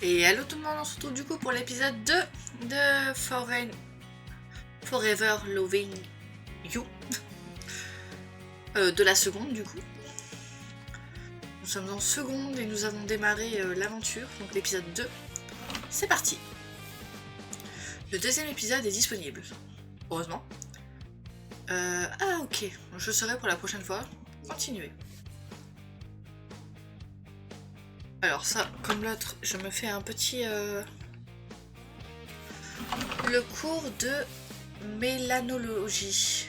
Et allô tout le monde, on se retrouve du coup pour l'épisode 2 de Forever Loving You. De la seconde du coup. Nous sommes en seconde et nous avons démarré l'aventure, donc l'épisode 2. C'est parti. Le deuxième épisode est disponible. Heureusement. Ah ok, je serai pour la prochaine fois. Continuez. Alors ça, comme l'autre, je me fais un petit... Le cours de mélanologie.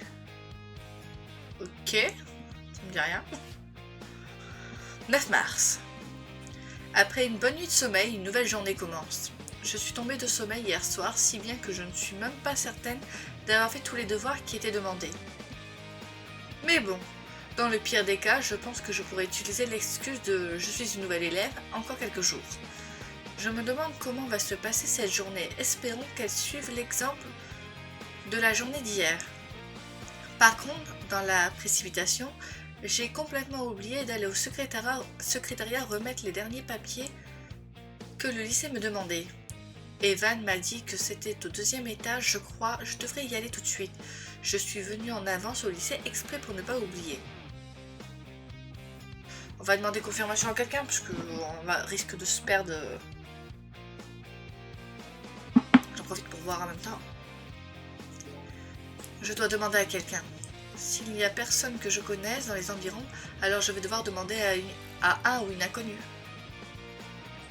Ok, ça me dit rien. 9 mars. Après une bonne nuit de sommeil, une nouvelle journée commence. Je suis tombée de sommeil hier soir, si bien que je ne suis même pas certaine d'avoir fait tous les devoirs qui étaient demandés. Mais bon, dans le pire des cas, je pense que je pourrais utiliser l'excuse de « je suis une nouvelle élève » encore quelques jours. Je me demande comment va se passer cette journée, espérons qu'elle suive l'exemple de la journée d'hier. Par contre, dans la précipitation, j'ai complètement oublié d'aller au secrétariat remettre les derniers papiers que le lycée me demandait. Evan m'a dit que c'était au 2e étage, je crois, je devrais y aller tout de suite. Je suis venue en avance au lycée exprès pour ne pas oublier. On va demander confirmation à quelqu'un parce qu'on risque de se perdre. J'en profite pour voir en même temps. Je dois demander à quelqu'un. S'il n'y a personne que je connaisse dans les environs, alors je vais devoir demander à un ou une inconnue.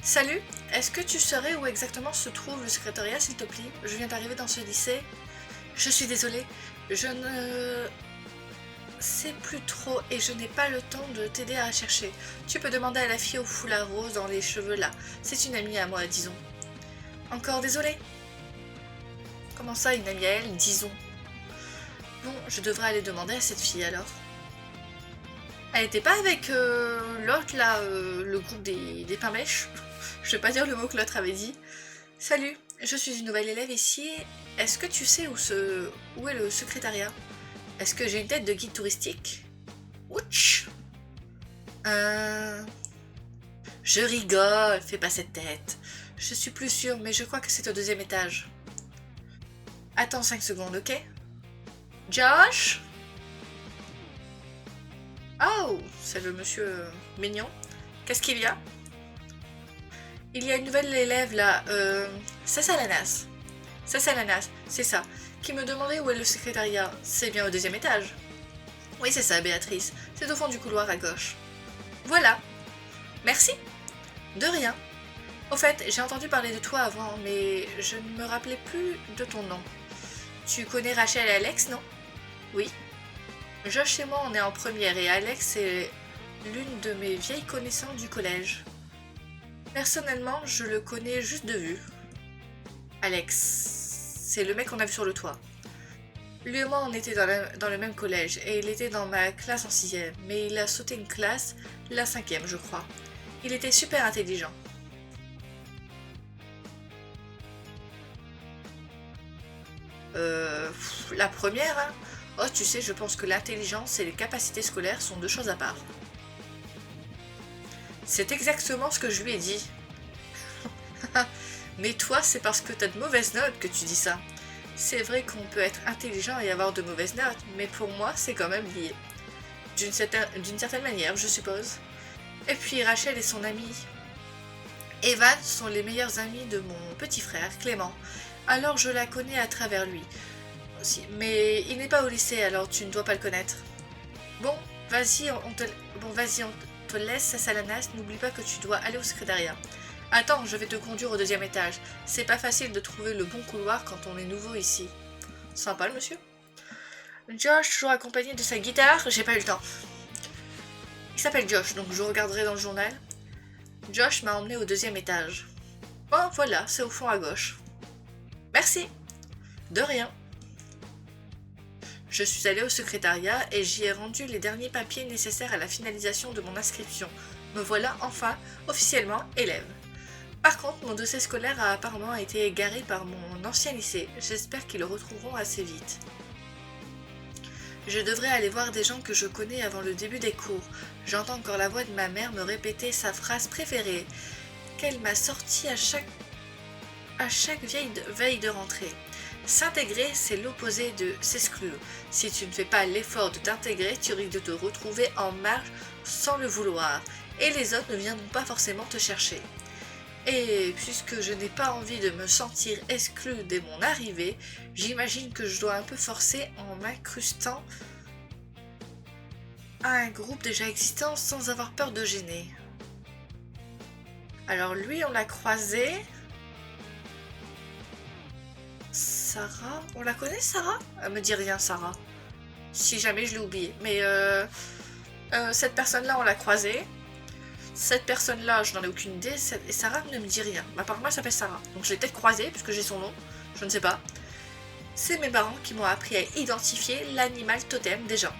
Salut, est-ce que tu saurais où exactement se trouve le secrétariat, s'il te plaît? Je viens d'arriver dans ce lycée. Je suis désolée, je ne sais plus trop et je n'ai pas le temps de t'aider à chercher. Tu peux demander à la fille au foulard rose dans les cheveux là. C'est une amie à moi, disons. Encore désolée? Comment ça, une amie à elle, disons? Bon, je devrais aller demander à cette fille alors. Elle était pas avec l'autre là, le groupe des pains mèches? Je vais pas dire le mot que l'autre avait dit. Salut, je suis une nouvelle élève ici. Est-ce que tu sais où est le secrétariat? Est-ce que j'ai une tête de guide touristique? Ouch. Je rigole, fais pas cette tête. Je suis plus sûre, mais je crois que c'est au 2e étage. Attends 5 secondes, ok? Josh? Oh, c'est le monsieur mignon. Qu'est-ce qu'il y a? Il y a une nouvelle élève là, Sassalanas. Sassalanas, c'est ça. Qui me demandait où est le secrétariat. C'est bien au 2e étage. Oui, c'est ça, Béatrice. C'est au fond du couloir à gauche. Voilà. Merci. De rien. Au fait, j'ai entendu parler de toi avant, mais je ne me rappelais plus de ton nom. Tu connais Rachel et Alex, non? Oui. Josh et moi, on est en première et Alex est l'une de mes vieilles connaissances du collège. Personnellement, je le connais juste de vue. Alex, c'est le mec qu'on a vu sur le toit. Lui et moi, on était dans le même collège et il était dans ma classe en 6e, mais il a sauté une classe, la 5e, je crois. Il était super intelligent. La première, hein? Oh, tu sais, je pense que l'intelligence et les capacités scolaires sont deux choses à part. C'est exactement ce que je lui ai dit. Mais toi, c'est parce que t'as de mauvaises notes que tu dis ça. C'est vrai qu'on peut être intelligent et avoir de mauvaises notes, mais pour moi, c'est quand même lié. D'une certaine manière, je suppose. Et puis Rachel et son ami Evan sont les meilleurs amis de mon petit frère, Clément. Alors je la connais à travers lui aussi. Mais il n'est pas au lycée, alors tu ne dois pas le connaître. Bon, vas-y, on te laisse, Sassalanas. N'oublie pas que tu dois aller au secrétariat. Attends, je vais te conduire au 2e étage. C'est pas facile de trouver le bon couloir quand on est nouveau ici. Sympa le monsieur. Josh, toujours accompagné de sa guitare, j'ai pas eu le temps. Il s'appelle Josh, donc je regarderai dans le journal. Josh m'a emmené au 2e étage. Bon, voilà, c'est au fond à gauche. Merci. De rien. Je suis allée au secrétariat et j'y ai rendu les derniers papiers nécessaires à la finalisation de mon inscription. Me voilà enfin officiellement élève. Par contre, mon dossier scolaire a apparemment été égaré par mon ancien lycée. J'espère qu'ils le retrouveront assez vite. Je devrais aller voir des gens que je connais avant le début des cours. J'entends encore la voix de ma mère me répéter sa phrase préférée. laquelle m'a sorti à chaque veille de rentrée. S'intégrer, c'est l'opposé de s'exclure. Si tu ne fais pas l'effort de t'intégrer, tu risques de te retrouver en marge sans le vouloir. Et les autres ne viendront pas forcément te chercher. Et puisque je n'ai pas envie de me sentir exclue dès mon arrivée, j'imagine que je dois un peu forcer en m'incrustant à un groupe déjà existant sans avoir peur de gêner. Alors lui, on l'a croisé. Sarah, on la connaît Sarah? Elle me dit rien Sarah. Si jamais je l'ai oublié. Mais cette personne-là, on l'a croisée. Cette personne-là, je n'en ai aucune idée. Et Sarah ne me dit rien. Apparemment, elle s'appelle Sarah. Donc je l'ai peut-être croisée, puisque j'ai son nom. Je ne sais pas. C'est mes parents qui m'ont appris à identifier l'animal totem des gens.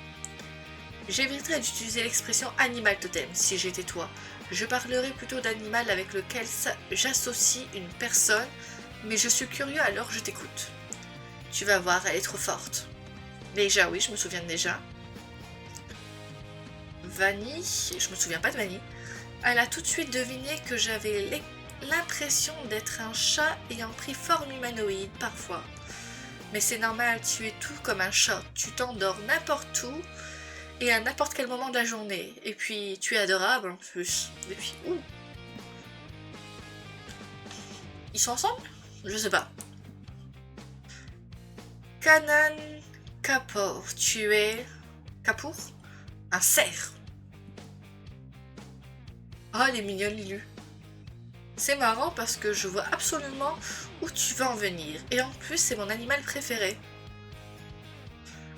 J'éviterais d'utiliser l'expression animal totem si j'étais toi. Je parlerais plutôt d'animal avec lequel j'associe une personne, mais je suis curieux alors je t'écoute. Tu vas voir, elle est trop forte. Déjà, oui, je me souviens de déjà. Vanny, je me souviens pas de Vanny. Elle a tout de suite deviné que j'avais l'impression d'être un chat ayant pris forme humanoïde parfois. Mais c'est normal, tu es tout comme un chat. Tu t'endors n'importe où et à n'importe quel moment de la journée. Et puis, tu es adorable en plus. Et puis, ouh. Ils sont ensemble? Je sais pas. Kanan Kapoor, tu es... Kapoor? Un cerf. Oh, elle est mignonne, Lilu. C'est marrant parce que je vois absolument où tu veux en venir. Et en plus, c'est mon animal préféré.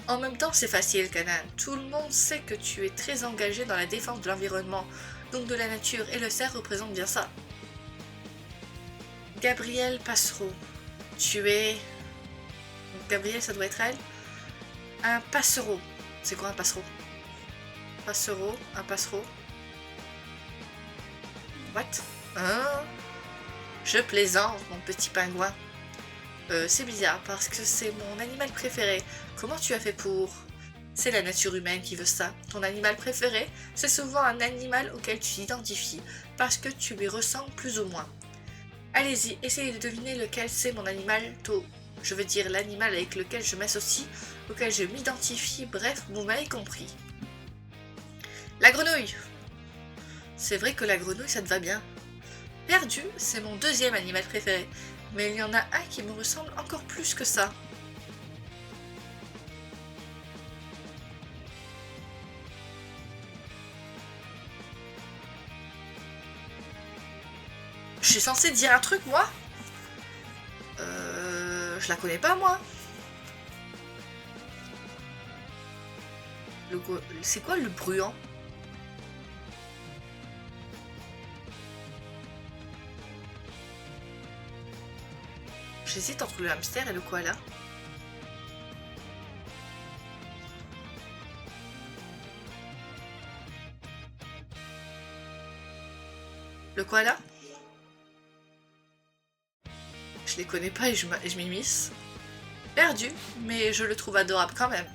En même temps, c'est facile, Kanan. Tout le monde sait que tu es très engagé dans la défense de l'environnement, donc de la nature, et le cerf représente bien ça. Gabrielle Passereau, tu es... Gabrielle, ça doit être elle. Un passereau. C'est quoi un passereau? Passereau, un passereau. What? Hein? Je plaisante, mon petit pingouin. C'est bizarre parce que c'est mon animal préféré. Comment tu as fait pour... C'est la nature humaine qui veut ça. Ton animal préféré, c'est souvent un animal auquel tu t'identifies parce que tu lui ressembles plus ou moins. Allez-y, essayez de deviner lequel c'est mon animal je veux dire l'animal avec lequel je m'associe, auquel je m'identifie, bref, vous m'avez compris. La grenouille! C'est vrai que la grenouille, ça te va bien. Perdu, c'est mon deuxième animal préféré, mais il y en a un qui me ressemble encore plus que ça. Je suis censée dire un truc, moi? Je la connais pas, moi. C'est quoi le bruant? J'hésite entre le hamster et le koala. Le koala? Je les connais pas et je m'immisce. Perdu, mais je le trouve adorable quand même.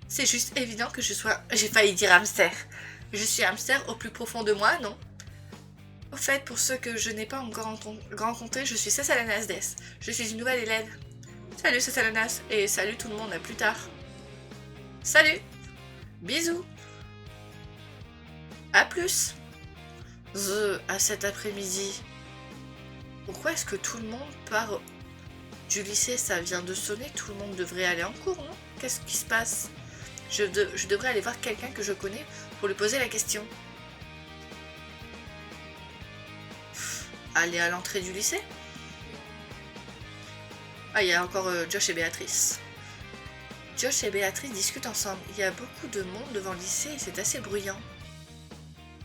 C'est juste évident que je sois... J'ai failli dire hamster. Je suis hamster au plus profond de moi, non? Au fait, pour ceux que je n'ai pas encore rencontrés, je suis Cécile Des. Je suis une nouvelle élève. Salut Cécile, et salut tout le monde, à plus tard. Salut! Bisous! À plus! À cet après-midi. Pourquoi est-ce que tout le monde part du lycée? Ça vient de sonner, tout le monde devrait aller en cours, non? Qu'est-ce qui se passe? Je devrais aller voir quelqu'un que je connais pour lui poser la question. Aller à l'entrée du lycée? Ah, il y a encore Josh et Béatrice. Josh et Béatrice discutent ensemble. Il y a beaucoup de monde devant le lycée et c'est assez bruyant.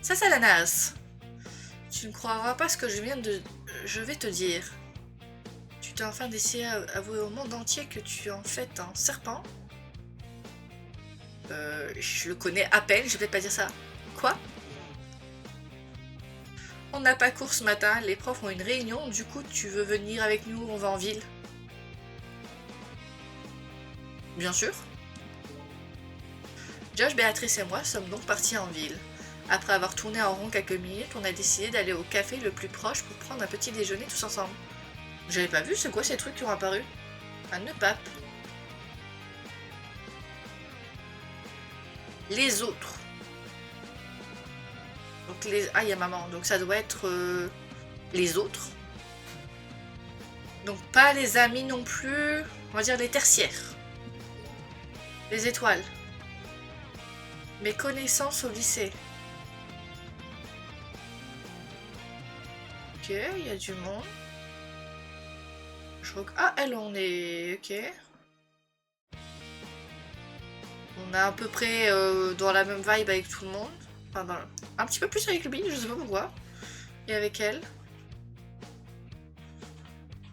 Ça, c'est la nasse. Tu ne croiras pas ce que je vais te dire. Tu t'es enfin décidé à avouer au monde entier que tu es en fait un serpent? Je le connais à peine, je vais peut-être pas dire ça. Quoi? On n'a pas cours ce matin, les profs ont une réunion, du coup tu veux venir avec nous, on va en ville? Bien sûr. Josh, Béatrice et moi sommes donc partis en ville. Après avoir tourné en rond quelques minutes, on a décidé d'aller au café le plus proche pour prendre un petit déjeuner tous ensemble. J'avais pas vu, c'est quoi ces trucs qui ont apparu? Un nœud pape. Les autres. Donc les... Ah, il y a maman, donc ça doit être les autres. Donc pas les amis non plus, on va dire les tertiaires. Les étoiles. Mes connaissances au lycée. Ok, il y a du monde. Ah, elle, on est... Ok. On est à peu près dans la même vibe avec tout le monde. Enfin, un petit peu plus avec lui, je sais pas pourquoi. Et avec elle.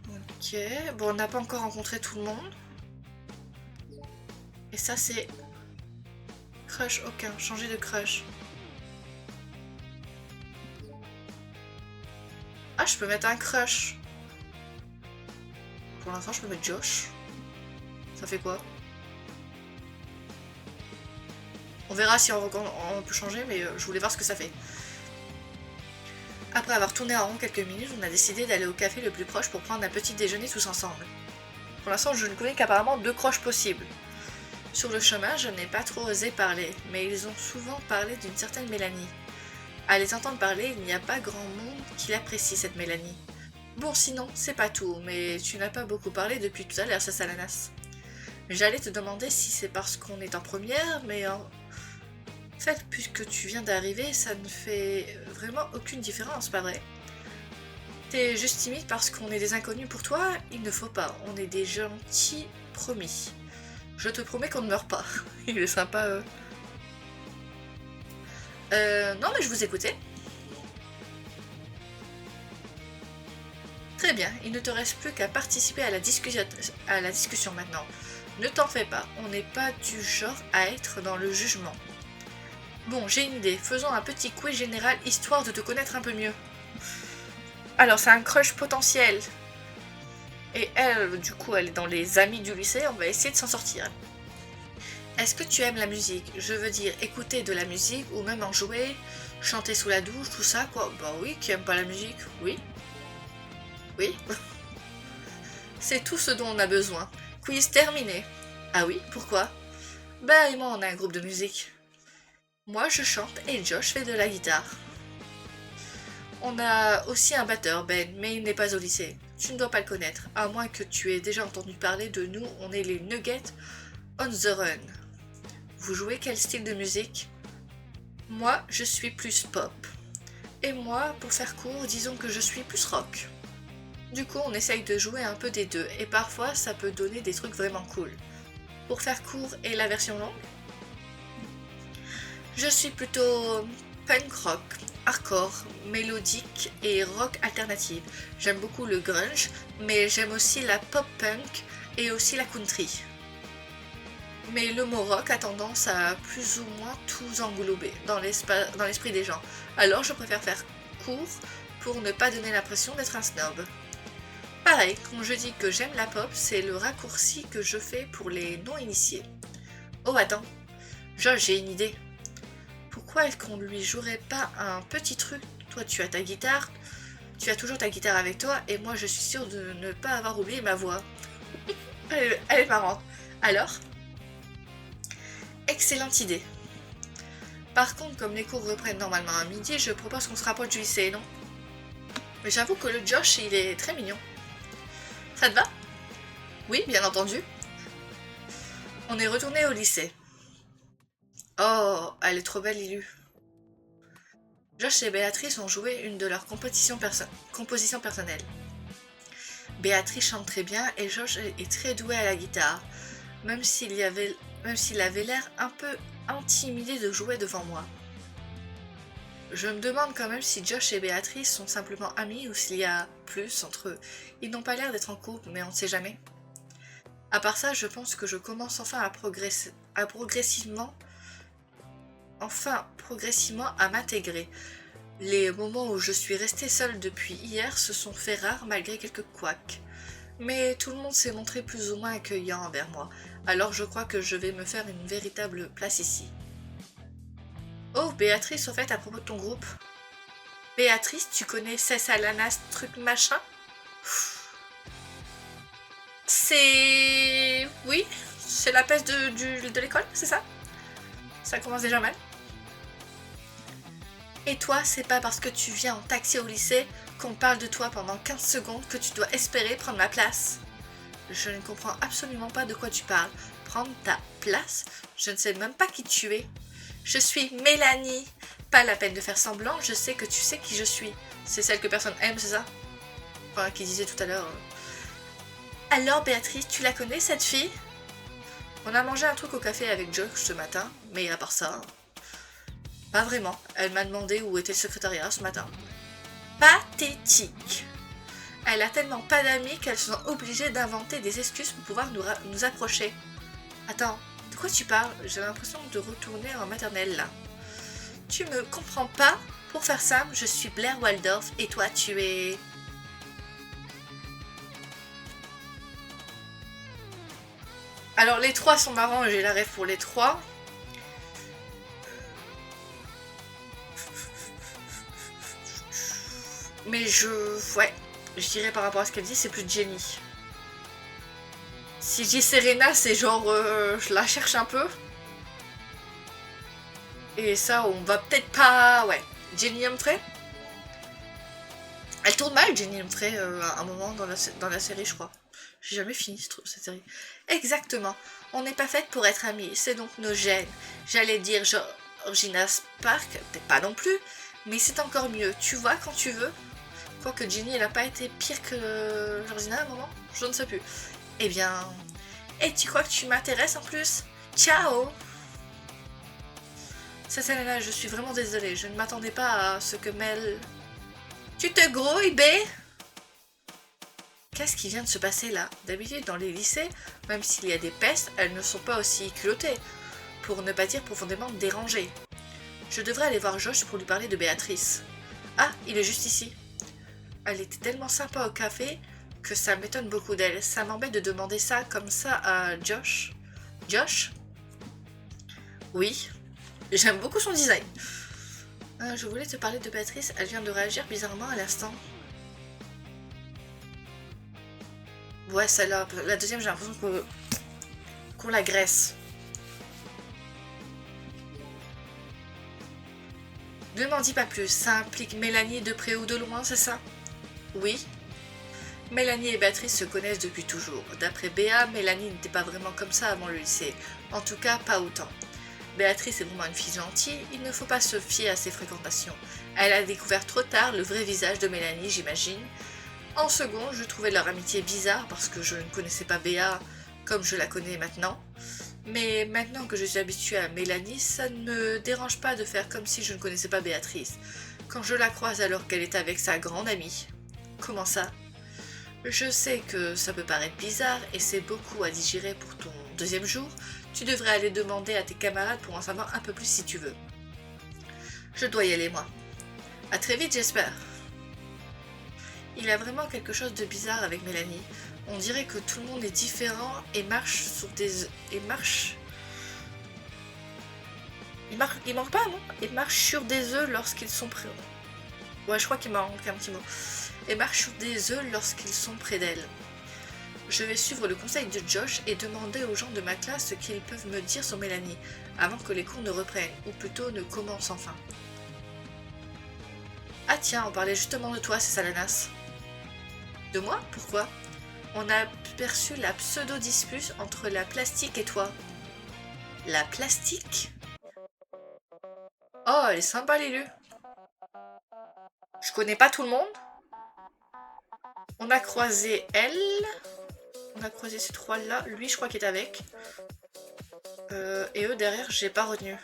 Ok. Bon, on n'a pas encore rencontré tout le monde. Et ça, c'est... Crush, aucun. Changer de crush. Ah, je peux mettre un crush. Pour l'instant, je peux mettre Josh. Ça fait quoi? On verra si on peut changer, mais je voulais voir ce que ça fait. Après avoir tourné en rond quelques minutes, on a décidé d'aller au café le plus proche pour prendre un petit déjeuner tous ensemble. Pour l'instant, je ne connais qu'apparemment 2 croches possibles. Sur le chemin, je n'ai pas trop osé parler, mais ils ont souvent parlé d'une certaine Mélanie. À les entendre parler, il n'y a pas grand monde qui l'apprécie, cette Mélanie. Bon, sinon, c'est pas tout, mais tu n'as pas beaucoup parlé depuis tout à l'heure, ça Salanas. J'allais te demander si c'est parce qu'on est en première, mais en fait, puisque tu viens d'arriver, ça ne fait vraiment aucune différence, pas vrai? T'es juste timide parce qu'on est des inconnus pour toi? Il ne faut pas, on est des gentils promis. Je te promets qu'on ne meurt pas. Il est sympa. Non, mais je vous écoutais. Très bien, il ne te reste plus qu'à participer à la discussion maintenant. Ne t'en fais pas, on n'est pas du genre à être dans le jugement. Bon, j'ai une idée, faisons un petit quiz général histoire de te connaître un peu mieux. Alors, c'est un crush potentiel. Et elle, du coup, elle est dans les amis du lycée, on va essayer de s'en sortir. Est-ce que tu aimes la musique? Je veux dire, écouter de la musique ou même en jouer, chanter sous la douche, tout ça, quoi. Bah oui, qui aime pas la musique? Oui. Oui. C'est tout ce dont on a besoin. Quiz terminé. Ah oui, pourquoi? Bah et moi, on a un groupe de musique. Moi, je chante et Josh fait de la guitare. On a aussi un batteur, Ben, mais il n'est pas au lycée. Tu ne dois pas le connaître, à moins que tu aies déjà entendu parler de nous, on est les Nuggets on the Run. Vous jouez quel style de musique? Moi, je suis plus pop. Et moi, pour faire court, disons que je suis plus rock. Du coup, on essaye de jouer un peu des deux, et parfois, ça peut donner des trucs vraiment cool. Pour faire court et la version longue, je suis plutôt punk rock, hardcore, mélodique et rock alternative. J'aime beaucoup le grunge, mais j'aime aussi la pop punk et aussi la country. Mais le mot rock a tendance à plus ou moins tout englober dans l'esprit des gens. Alors je préfère faire court pour ne pas donner l'impression d'être un snob. Pareil, quand je dis que j'aime la pop, c'est le raccourci que je fais pour les non-initiés. Oh attends, Josh, j'ai une idée. Pourquoi est-ce qu'on lui jouerait pas un petit truc? Toi tu as ta guitare, tu as toujours ta guitare avec toi, et moi je suis sûre de ne pas avoir oublié ma voix. Elle est marrante. Alors? Excellente idée. Par contre, comme les cours reprennent normalement à midi, je propose qu'on se rapproche du lycée, non? Mais j'avoue que le Josh, il est très mignon. Ça te va? Oui, bien entendu. On est retourné au lycée. Oh, elle est trop belle, Lilu. Josh et Béatrice ont joué une de leurs compositions personnelles. Béatrice chante très bien et Josh est très doué à la guitare, même s'il avait l'air un peu intimidé de jouer devant moi. Je me demande quand même si Josh et Béatrice sont simplement amis ou s'il y a plus entre eux. Ils n'ont pas l'air d'être en couple, mais on ne sait jamais. À part ça, je pense que je commence enfin progressivement à m'intégrer. Les moments où je suis restée seule depuis hier se sont fait rares malgré quelques couacs. Mais tout le monde s'est montré plus ou moins accueillant envers moi, alors je crois que je vais me faire une véritable place ici. Oh, Béatrice, au fait, à propos de ton groupe. Béatrice, tu connais Cessa Lanas truc machin? C'est... Oui, c'est la peste de l'école, c'est ça? Ça commence déjà mal. Et toi, c'est pas parce que tu viens en taxi au lycée qu'on parle de toi pendant 15 secondes que tu dois espérer prendre ma place. Je ne comprends absolument pas de quoi tu parles. Prendre ta place? Je ne sais même pas qui tu es. Je suis Mélanie. Pas la peine de faire semblant, je sais que tu sais qui je suis. C'est celle que personne aime, c'est ça? Enfin, qui disait tout à l'heure. Alors Béatrice, tu la connais cette fille? On a mangé un truc au café avec Josh ce matin, mais à part ça... Pas vraiment. Elle m'a demandé où était le secrétariat ce matin. Pathétique. Elle a tellement pas d'amis qu'elles sont obligées d'inventer des excuses pour pouvoir nous approcher. Attends, de quoi tu parles? J'ai l'impression de retourner en maternelle là. Tu me comprends pas? Pour faire simple, je suis Blair Waldorf et toi tu es... Alors les trois sont marrants, j'ai la rêve pour les trois. Mais ouais, je dirais par rapport à ce qu'elle dit, c'est plus Jenny. Si je dis Serena, c'est genre, je la cherche un peu. Et ça, on va peut-être pas... Ouais, Jenny Humphrey. Elle tourne mal, Jenny Humphrey, à un moment dans la série, je crois. J'ai jamais fini cette série. Exactement. On n'est pas faite pour être amies, c'est donc nos gènes. J'allais dire Georgina Spark, peut-être pas non plus, mais c'est encore mieux. Tu vois quand tu veux. Quoique Ginny, elle a pas été pire que Georgina à un moment, je ne sais plus. Eh bien... Et tu crois que tu m'intéresses en plus? Ciao! Ça, là, je suis vraiment désolée, je ne m'attendais pas à ce que Mel... Tu te grouilles, B? Qu'est-ce qui vient de se passer là? D'habitude, dans les lycées, même s'il y a des pestes, elles ne sont pas aussi culottées, pour ne pas dire profondément dérangées. Je devrais aller voir Josh pour lui parler de Béatrice. Ah, il est juste ici. Elle était tellement sympa au café que ça m'étonne beaucoup d'elle. Ça m'embête de demander ça comme ça à Josh. Josh? Oui. J'aime beaucoup son design. Je voulais te parler de Béatrice. Elle vient de réagir bizarrement à l'instant. Ouais, celle-là. La deuxième, j'ai l'impression qu'on l'agresse. Ne m'en dis pas plus. Ça implique Mélanie de près ou de loin, c'est ça? Oui. Mélanie et Béatrice se connaissent depuis toujours. D'après Béa, Mélanie n'était pas vraiment comme ça avant le lycée. En tout cas, pas autant. Béatrice est vraiment une fille gentille, il ne faut pas se fier à ses fréquentations. Elle a découvert trop tard le vrai visage de Mélanie, j'imagine. En second, je trouvais leur amitié bizarre parce que je ne connaissais pas Béa comme je la connais maintenant. Mais maintenant que je suis habituée à Mélanie, ça ne me dérange pas de faire comme si je ne connaissais pas Béatrice. Quand je la croise alors qu'elle est avec sa grande amie. Comment ça? Je sais que ça peut paraître bizarre et c'est beaucoup à digérer pour ton deuxième jour. Tu devrais aller demander à tes camarades pour en savoir un peu plus si tu veux. Je dois y aller moi. À très vite j'espère. Il y a vraiment quelque chose de bizarre avec Mélanie. On dirait que tout le monde est différent et marche sur des... Il marche pas, non? Il marche sur des œufs lorsqu'ils sont près... Ouais, je crois qu'il manque un petit mot. Et marche sur des œufs lorsqu'ils sont près d'elle. Je vais suivre le conseil de Josh et demander aux gens de ma classe ce qu'ils peuvent me dire sur Mélanie, avant que les cours ne reprennent, ou plutôt ne commencent enfin. Ah tiens, on parlait justement de toi, c'est Salanas. De moi? Pourquoi? On a perçu la pseudo-dispute entre la plastique et toi. La plastique? Oh, elle est sympa, l'élu. Je connais pas tout le monde. On a croisé elle. On a croisé ces trois-là. Lui, je crois qu'il est avec. Et eux, derrière, j'ai pas retenu.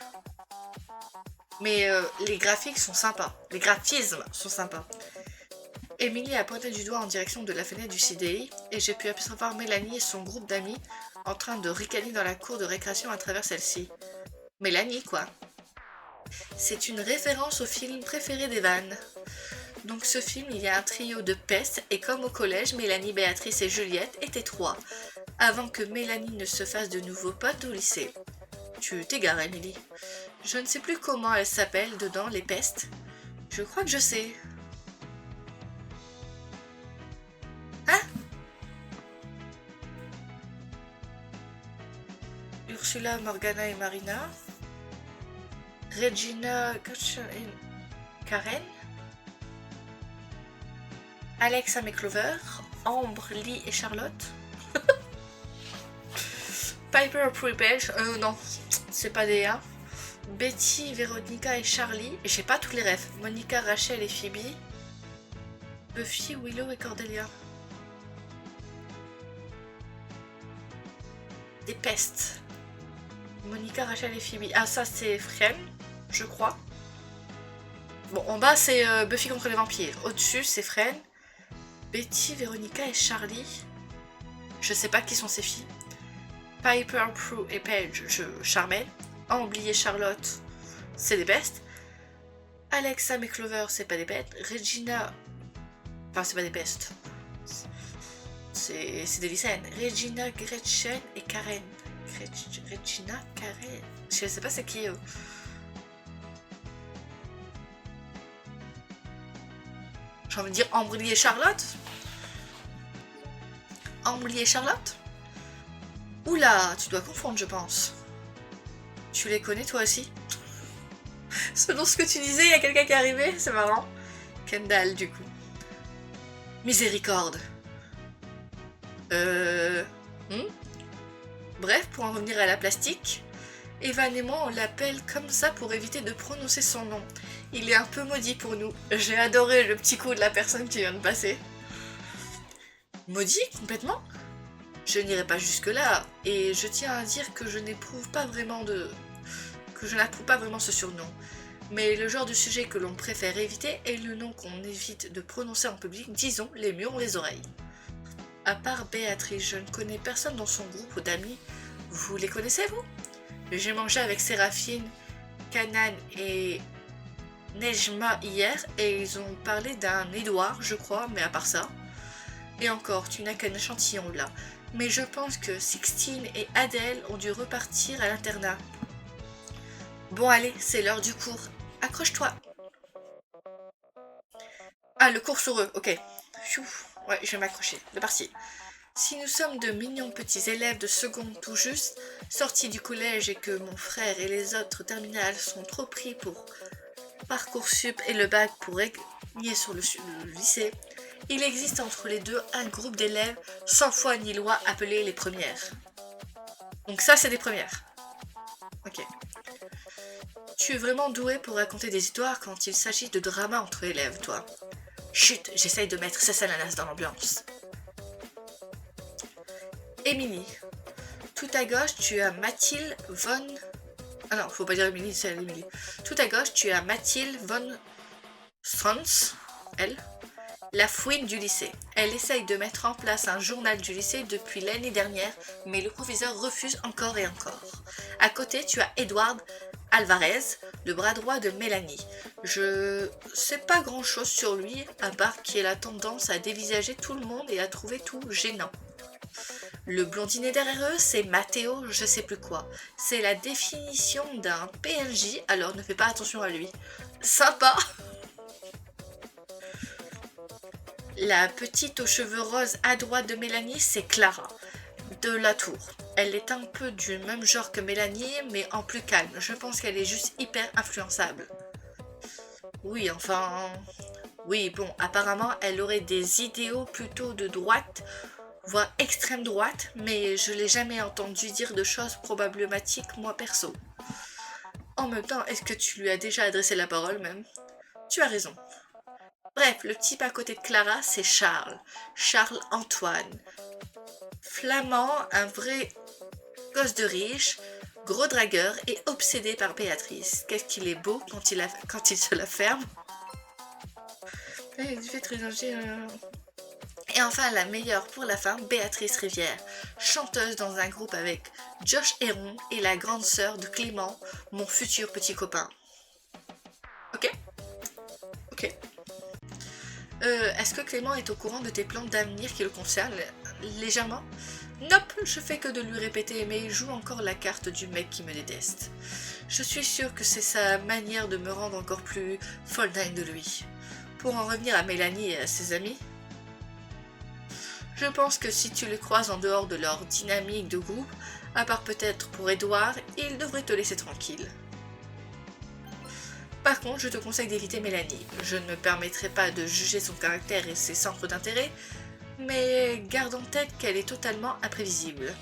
Mais les graphiques sont sympas. Les graphismes sont sympas. Emily a pointé du doigt en direction de la fenêtre du CDI et j'ai pu apercevoir Mélanie et son groupe d'amis en train de ricaner dans la cour de récréation à travers celle-ci. Mélanie, quoi. C'est une référence au film préféré d'Evan. Donc ce film, il y a un trio de pestes et comme au collège, Mélanie, Béatrice et Juliette étaient trois, avant que Mélanie ne se fasse de nouveaux potes au lycée. Tu t'égares, Emily. Je ne sais plus comment elle s'appelle dedans, les pestes. Je crois que je sais. Hein? Ursula, Morgana et Marina. Regina, Gretchen et Karen. Alexa et Clover. Ambre, Lee et Charlotte. Piper, Prue et Paige. Non, c'est pas des A. Betty, Véronica et Charlie. J'ai pas tous les rêves. Monica, Rachel et Phoebe. Buffy, Willow et Cordelia. Des pestes. Monica, Rachel et Phoebe. Ah, ça c'est Fren, je crois. Bon, en bas c'est Buffy contre les vampires. Au-dessus c'est Fren. Betty, Véronica et Charlie. Je sais pas qui sont ces filles. Piper, Prue et Paige, Charmel. Ambre et Charlotte, c'est des pestes. Alexa et Clover, c'est pas des pestes. Regina, enfin c'est pas des pestes. C'est des lycéennes. Regina, Gretchen et Karen. Regina, Karen. Je sais pas c'est qui eux. J'ai envie de dire Ambre et Charlotte. Ambre et Charlotte. Oula, tu dois confondre je pense. Tu les connais toi aussi? Selon ce que tu disais, il y a quelqu'un qui est arrivé, c'est marrant. Kendall du coup. Miséricorde. Bref, pour en revenir à la plastique, Evan et moi on l'appelle comme ça pour éviter de prononcer son nom. Il est un peu maudit pour nous. J'ai adoré le petit coup de la personne qui vient de passer. Maudit complètement? Je n'irai pas jusque là, et je tiens à dire que je n'approuve pas vraiment ce surnom. Mais le genre de sujet que l'on préfère éviter est le nom qu'on évite de prononcer en public, disons les murs ou les oreilles. À part Béatrice, je ne connais personne dans son groupe d'amis. Vous les connaissez vous? J'ai mangé avec Séraphine, Kanan et Nejma hier et ils ont parlé d'un Édouard, je crois, mais à part ça. Et encore, tu n'as qu'un échantillon là. Mais je pense que Sixtine et Adèle ont dû repartir à l'internat. Bon allez, c'est l'heure du cours. Accroche-toi. Ah, le cours sur eux, ok. Pfiou. Ouais, je vais m'accrocher. C'est parti. Si nous sommes de mignons petits élèves de seconde tout juste, sortis du collège et que mon frère et les autres terminales sont trop pris pour Parcoursup et le bac pour régner sur le lycée, il existe entre les deux un groupe d'élèves sans foi ni loi appelés les premières. Donc ça c'est des premières. Ok. Tu es vraiment doué pour raconter des histoires quand il s'agit de drama entre élèves, toi. Chut, j'essaye de mettre Cessalanas dans l'ambiance. Émilie. Tout à gauche, tu as Mathilde von... Ah non, faut pas dire Émilie, c'est Émilie. Tout à gauche, tu as Mathilde von Strantz, elle, la fouine du lycée. Elle essaye de mettre en place un journal du lycée depuis l'année dernière, mais le proviseur refuse encore et encore. À côté, tu as Edward Alvarez, le bras droit de Mélanie. Je sais pas grand chose sur lui, à part qu'il a tendance à dévisager tout le monde et à trouver tout gênant. Le blondinet derrière eux, c'est Mathéo, je sais plus quoi. C'est la définition d'un PNJ, alors ne fais pas attention à lui. Sympa. La petite aux cheveux roses à droite de Mélanie, c'est Clara, de la Tour. Elle est un peu du même genre que Mélanie, mais en plus calme. Je pense qu'elle est juste hyper influençable. Oui, enfin... Oui, bon, apparemment, elle aurait des idéaux plutôt de droite, voire extrême droite, mais je l'ai jamais entendu dire de choses problématiques, moi perso. En même temps, est-ce que tu lui as déjà adressé la parole même? Tu as raison. Bref, le type à côté de Clara, c'est Charles. Charles Antoine. Flamand, un vrai gosse de riche, gros dragueur et obsédé par Béatrice. Qu'est-ce qu'il est beau quand il se la ferme. Et enfin, la meilleure pour la fin, Béatrice Rivière, chanteuse dans un groupe avec Josh Héron et la grande sœur de Clément, mon futur petit copain. Ok? Ok. Est-ce que Clément est au courant de tes plans d'avenir qui le concernent légèrement? Nope, je fais que de lui répéter, mais il joue encore la carte du mec qui me déteste. Je suis sûre que c'est sa manière de me rendre encore plus folle dingue de lui. Pour en revenir à Mélanie et à ses amis, je pense que si tu les croises en dehors de leur dynamique de groupe, à part peut-être pour Edouard, ils devraient te laisser tranquille. Par contre, je te conseille d'éviter Mélanie. Je ne me permettrai pas de juger son caractère et ses centres d'intérêt, mais garde en tête qu'elle est totalement imprévisible.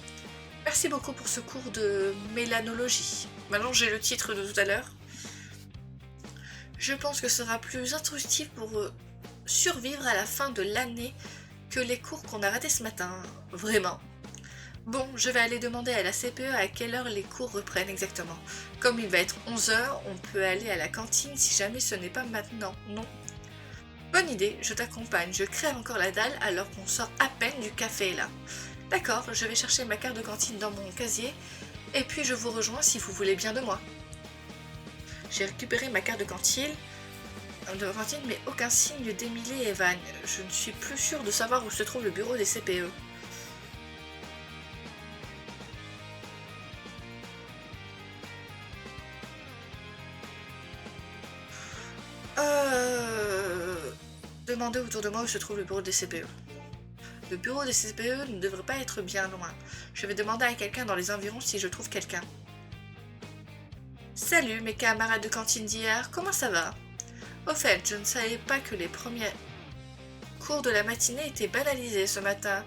Merci beaucoup pour ce cours de mélanologie. Maintenant j'ai le titre de tout à l'heure. Je pense que ce sera plus instructif pour survivre à la fin de l'année que les cours qu'on a ratés ce matin. Vraiment. Bon, je vais aller demander à la CPE à quelle heure les cours reprennent exactement. Comme il va être 11 h, on peut aller à la cantine si jamais ce n'est pas maintenant, non? Bonne idée, je t'accompagne, je crève encore la dalle alors qu'on sort à peine du café là. D'accord, je vais chercher ma carte de cantine dans mon casier, et puis je vous rejoins si vous voulez bien de moi. J'ai récupéré ma carte de cantine, mais aucun signe d'Emily et Evan. Je ne suis plus sûre de savoir où se trouve le bureau des CPE. Demandez autour de moi où se trouve le bureau des CPE. Le bureau des CPE ne devrait pas être bien loin. Je vais demander à quelqu'un dans les environs si je trouve quelqu'un. Salut mes camarades de cantine d'hier, comment ça va? Au fait, je ne savais pas que les premiers cours de la matinée étaient banalisés ce matin.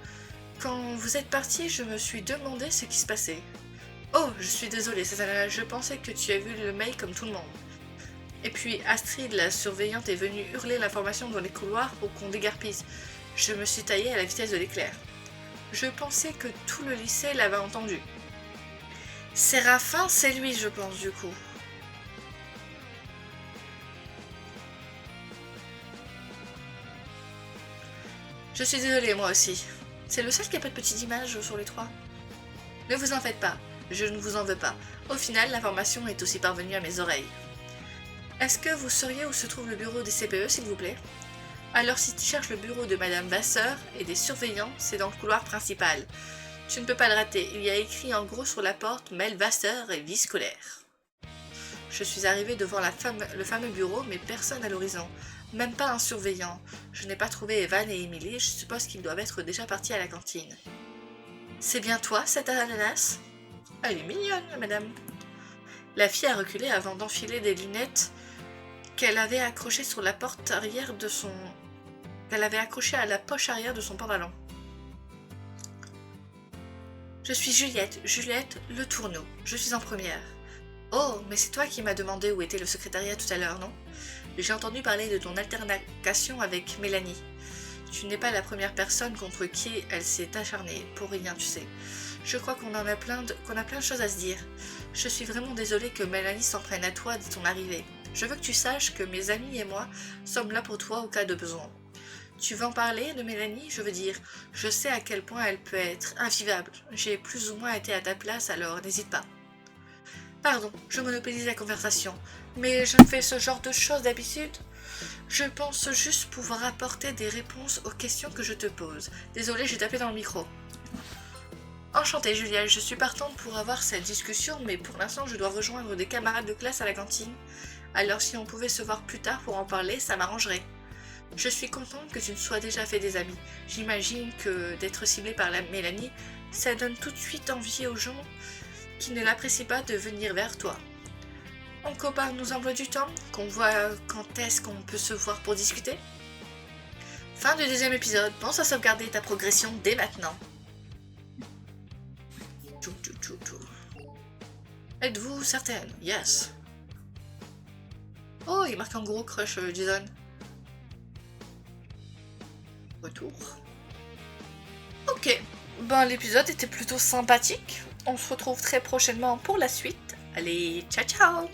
Quand vous êtes partis, je me suis demandé ce qui se passait. Oh, je suis désolée, je pensais que tu as vu le mail comme tout le monde. Et puis Astrid, la surveillante, est venue hurler l'information dans les couloirs pour qu'on dégarpisse. Je me suis taillée à la vitesse de l'éclair. Je pensais que tout le lycée l'avait entendu. Séraphin, c'est lui, je pense, du coup. Je suis désolée, moi aussi. C'est le seul qui n'a pas de petite image sur les trois. Ne vous en faites pas, je ne vous en veux pas. Au final, l'information est aussi parvenue à mes oreilles. Est-ce que vous sauriez où se trouve le bureau des CPE, s'il vous plaît? Alors si tu cherches le bureau de Madame Vasseur et des surveillants, c'est dans le couloir principal. Tu ne peux pas le rater, il y a écrit en gros sur la porte « Mel Vasseur et vie scolaire ». Je suis arrivée devant le fameux bureau, mais personne à l'horizon. Même pas un surveillant. Je n'ai pas trouvé Evan et Emily, je suppose qu'ils doivent être déjà partis à la cantine. C'est bien toi, cette ananas? Elle est mignonne, madame. La fille a reculé avant d'enfiler des lunettes qu'elle avait accrochées sur la porte arrière de son... qu'elle avait accrochées à la poche arrière de son pantalon. Je suis Juliette Le Tourneau. Je suis en première. Oh, mais c'est toi qui m'as demandé où était le secrétariat tout à l'heure, non? J'ai entendu parler de ton altercation avec Mélanie. Tu n'es pas la première personne contre qui elle s'est acharnée, pour rien, tu sais. Je crois qu'on a plein de choses à se dire. Je suis vraiment désolée que Mélanie s'en prenne à toi dès ton arrivée. Je veux que tu saches que mes amis et moi sommes là pour toi au cas de besoin. Tu veux en parler de Mélanie? Je veux dire, je sais à quel point elle peut être invivable. J'ai plus ou moins été à ta place, alors n'hésite pas. Pardon, je monopolise la conversation, mais je ne fais ce genre de choses d'habitude. Je pense juste pouvoir apporter des réponses aux questions que je te pose. Désolée, j'ai tapé dans le micro. Enchantée Julia, je suis partante pour avoir cette discussion, mais pour l'instant je dois rejoindre des camarades de classe à la cantine. Alors si on pouvait se voir plus tard pour en parler, ça m'arrangerait. Je suis contente que tu ne sois déjà fait des amis. J'imagine que d'être ciblée par la Mélanie, ça donne tout de suite envie aux gens qui ne l'apprécient pas de venir vers toi. On compare nos emplois du temps, qu'on voit quand est-ce qu'on peut se voir pour discuter. Fin du deuxième épisode, pense à sauvegarder ta progression dès maintenant. Êtes-vous certaine? Yes. Oh, il marque un gros crush, Jason. Retour. Ok, ben l'épisode était plutôt sympathique. On se retrouve très prochainement pour la suite. Allez, ciao ciao!